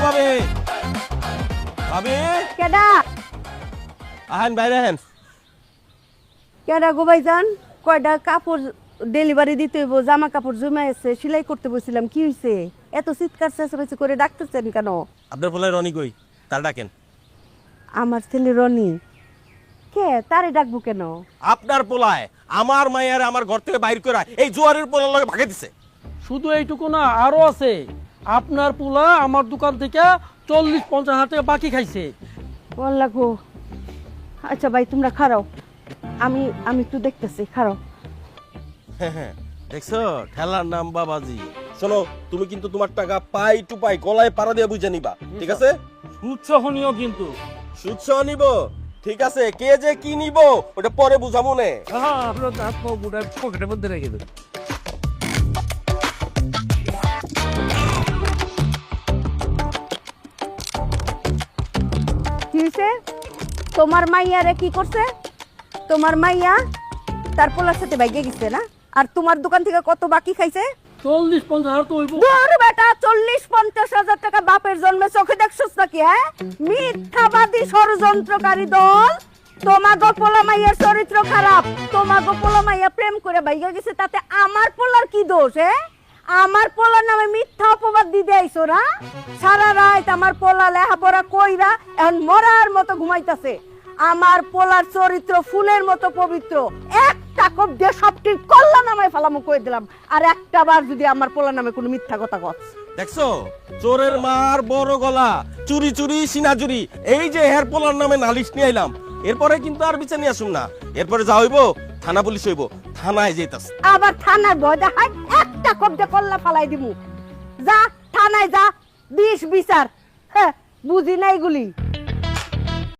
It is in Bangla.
ভাবি ভাবি কেডা আহেন বাইরে আহেন। কেডা গো ভাইজান? কয়টা কাপড় ডেলিভারি দিতে হইব, জামা কাপড় জমা আছে, সেলাই করতে বসছিলাম। কি হইছে? এত চিৎকার চেঁচামেচি করে ডাকতেছেন কেন? আপনার পোলায় রনি কই? তার ডাকেন। আমার ছেলে রনি। কে তারে ডাকবো কেন? আপনার পোলায় আমার মায়ের আমার ঘর থেকে বাইর করে এই জোয়ারের পোলার লগে ভাগে দিছে। শুধু এইটুকু না, আরো আছে। আপনার পোলা আমার দোকান থেকে 40-50 হাজার টাকা বাকি খাইছে। বললা গো। আচ্ছা ভাই তোমরা খারাও, আমি আমি একটু দেখতেছি, খারাও। দেখছো ঠেলার নাম বাবাজি। শোনো, তুমি কিন্তু তোমার টাকা পাই টু পাই গলায় পাড়া দিয়ে বুঝে নিবা, ঠিক আছে? উৎসাহনীয় কিন্তু। সুচ্ছ নিব, ঠিক আছে? কে যে কি নিব ওটা পরে বুঝাবো নে। হ্যাঁ, আপনার হাত পা গুড়ায় পকেটের মধ্যে রেখে দেন। কি হইছে? তোমার মাইয়া রে কি করছে? তোমার মাইয়া তার পোলার সাথে বাইকে গেছে না? আর তোমার দোকান থেকে কত বাকি খাইছে? 40-50 হাজার তো হইব। দূর বেটা, 40-50 হাজার টাকা বাপের জন্মে চোখে দেখছস নাকি? হ্যাঁ, মিথ্যাবাদী ষড়যন্ত্রকারী দল। তোমাগো পোলা মাইয়ার চরিত্র খারাপ, তোমাগো পোলা মাইয়া প্রেম করে বাইকে গেছে, তাতে আমার পোলার কি দোষ? আমার পোলার নামে মিথ্যা অপবাদ দিতে আইছো না? সারা রাত আমার পোলা লেহাপড়া কইরা এখন মরার মতো ঘুমাইতাছে। আমার পোলার চরিত্র ফুলের মতো পবিত্র। একটা কোপ দিয়ে সবটির কল্লা নামায় ফেলামু কই দিলাম। আর একটা বার যদি আমার পোলার নামে কোনো মিথ্যা কথা কস। দেখছো চোরের মার বড় গলা, চুরি চুরি সিনা চুরি। এই যে হের পোলার নামে নালিশ নিয়ে আইলাম, এরপরে কিন্তু আর বিচার নিয়ে আসুন না। এরপরে যা হইব থানা পুলিশ হইব, থানায় যেতাস। আবার থানার ভয় দেখায়, একটা কোপ দিয়ে কল্লা ফালাই দিমু। যা থানায় যা, 20 বিচার। হ্যাঁ, বুঝি না এগুলি।